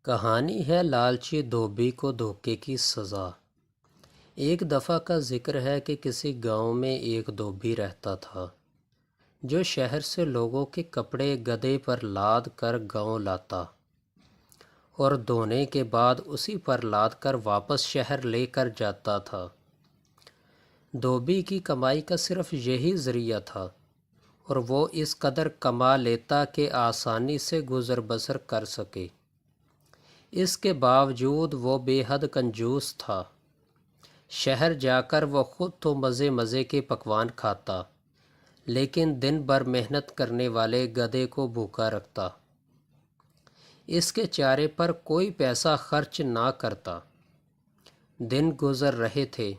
کہانی ہے لالچی دھوبی کو دھوکے کی سزا۔ ایک دفعہ کا ذکر ہے کہ کسی گاؤں میں ایک دھوبی رہتا تھا جو شہر سے لوگوں کے کپڑے گدھے پر لاد کر گاؤں لاتا اور دھونے کے بعد اسی پر لاد کر واپس شہر لے کر جاتا تھا۔ دھوبی کی کمائی کا صرف یہی ذریعہ تھا اور وہ اس قدر کما لیتا کہ آسانی سے گزر بسر کر سکے۔ اس کے باوجود وہ بے حد کنجوس تھا۔ شہر جا کر وہ خود تو مزے مزے کے پکوان کھاتا، لیکن دن بھر محنت کرنے والے گدھے کو بھوکا رکھتا۔ اس کے چارے پر کوئی پیسہ خرچ نہ کرتا۔ دن گزر رہے تھے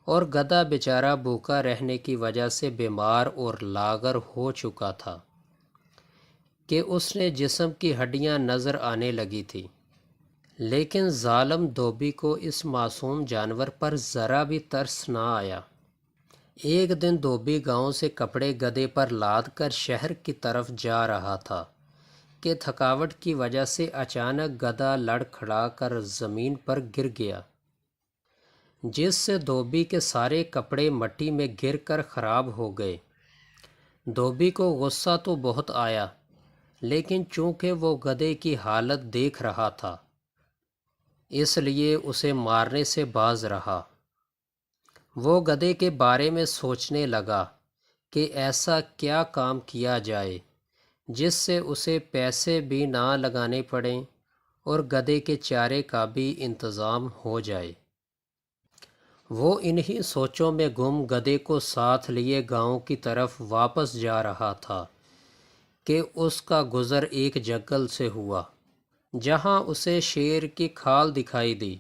اور گدھا بیچارہ بھوکا رہنے کی وجہ سے بیمار اور لاغر ہو چکا تھا کہ اس نے جسم کی ہڈیاں نظر آنے لگی تھی۔ لیکن ظالم دھوبی کو اس معصوم جانور پر ذرا بھی ترس نہ آیا۔ ایک دن دھوبی گاؤں سے کپڑے گدھے پر لاد کر شہر کی طرف جا رہا تھا کہ تھکاوٹ کی وجہ سے اچانک گدھا لڑکھڑا کر زمین پر گر گیا، جس سے دھوبی کے سارے کپڑے مٹی میں گر کر خراب ہو گئے۔ دھوبی کو غصہ تو بہت آیا، لیکن چونکہ وہ گدھے کی حالت دیکھ رہا تھا اس لیے اسے مارنے سے باز رہا۔ وہ گدھے کے بارے میں سوچنے لگا کہ ایسا کیا کام کیا جائے جس سے اسے پیسے بھی نہ لگانے پڑیں اور گدھے کے چارے کا بھی انتظام ہو جائے۔ وہ انہی سوچوں میں گم گدھے کو ساتھ لیے گاؤں کی طرف واپس جا رہا تھا کہ اس کا گزر ایک جنگل سے ہوا، جہاں اسے شیر کی کھال دکھائی دی۔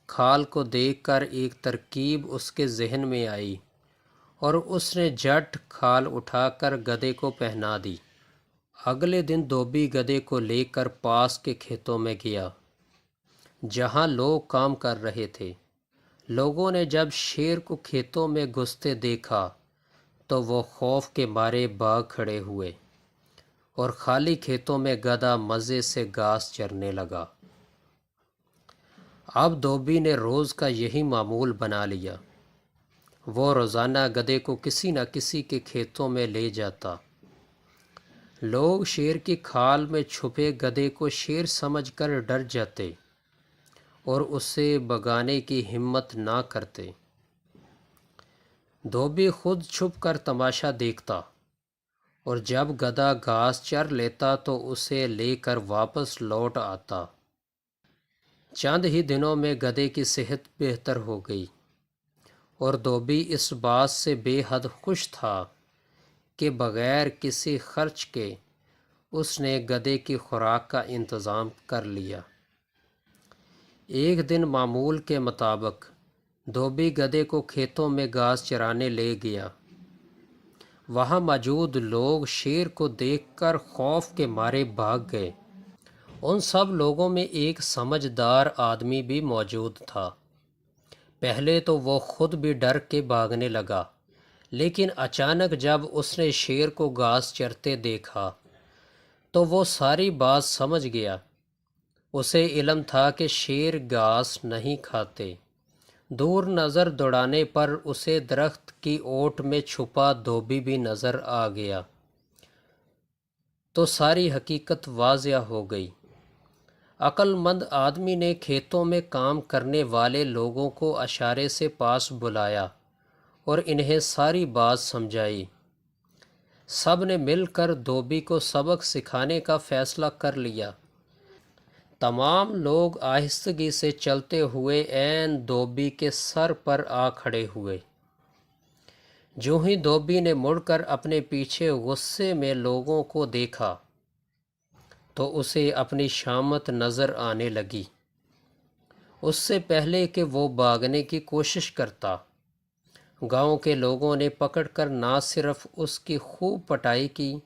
کھال کو دیکھ کر ایک ترکیب اس کے ذہن میں آئی اور اس نے جھٹ کھال اٹھا کر گدھے کو پہنا دی۔ اگلے دن دھوبی گدھے کو لے کر پاس کے کھیتوں میں گیا جہاں لوگ کام کر رہے تھے۔ لوگوں نے جب شیر کو کھیتوں میں گھستے دیکھا تو وہ خوف کے مارے بھاگ کھڑے ہوئے اور خالی کھیتوں میں گدھا مزے سے گھاس چرنے لگا۔ اب دھوبی نے روز کا یہی معمول بنا لیا۔ وہ روزانہ گدھے کو کسی نہ کسی کے کھیتوں میں لے جاتا۔ لوگ شیر کی کھال میں چھپے گدھے کو شیر سمجھ کر ڈر جاتے اور اسے بھگانے کی ہمت نہ کرتے۔ دھوبی خود چھپ کر تماشا دیکھتا اور جب گدھا گھاس چر لیتا تو اسے لے کر واپس لوٹ آتا۔ چند ہی دنوں میں گدھے کی صحت بہتر ہو گئی اور دھوبی اس بات سے بے حد خوش تھا کہ بغیر کسی خرچ کے اس نے گدھے کی خوراک کا انتظام کر لیا۔ ایک دن معمول کے مطابق دھوبی گدھے کو کھیتوں میں گھاس چرانے لے گیا۔ وہاں موجود لوگ شیر کو دیکھ کر خوف کے مارے بھاگ گئے۔ ان سب لوگوں میں ایک سمجھدار آدمی بھی موجود تھا۔ پہلے تو وہ خود بھی ڈر کے بھاگنے لگا، لیکن اچانک جب اس نے شیر کو گھاس چرتے دیکھا تو وہ ساری بات سمجھ گیا۔ اسے علم تھا کہ شیر گھاس نہیں کھاتے۔ دور نظر دوڑانے پر اسے درخت کی اوٹ میں چھپا دھوبی بھی نظر آ گیا تو ساری حقیقت واضح ہو گئی۔ عقل مند آدمی نے کھیتوں میں کام کرنے والے لوگوں کو اشارے سے پاس بلایا اور انہیں ساری بات سمجھائی۔ سب نے مل کر دھوبی کو سبق سکھانے کا فیصلہ کر لیا۔ تمام لوگ آہستگی سے چلتے ہوئے عین دھوبی کے سر پر آ کھڑے ہوئے۔ جو ہی دھوبی نے مڑ کر اپنے پیچھے غصے میں لوگوں کو دیکھا تو اسے اپنی شامت نظر آنے لگی۔ اس سے پہلے کہ وہ بھاگنے کی کوشش کرتا، گاؤں کے لوگوں نے پکڑ کر نہ صرف اس کی خوب پٹائی کی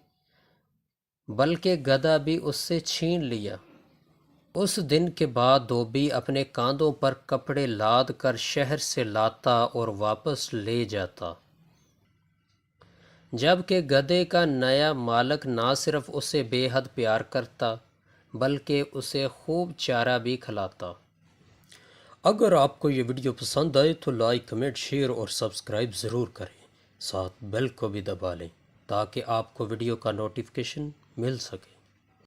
بلکہ گدھا بھی اس سے چھین لیا۔ اس دن کے بعد دھوبی اپنے کاندھوں پر کپڑے لاد کر شہر سے لاتا اور واپس لے جاتا، جبکہ گدھے کا نیا مالک نہ صرف اسے بے حد پیار کرتا بلکہ اسے خوب چارہ بھی کھلاتا۔ اگر آپ کو یہ ویڈیو پسند آئے تو لائک، کمنٹ، شیئر اور سبسکرائب ضرور کریں، ساتھ بیل کو بھی دبا لیں تاکہ آپ کو ویڈیو کا نوٹیفیکیشن مل سکے۔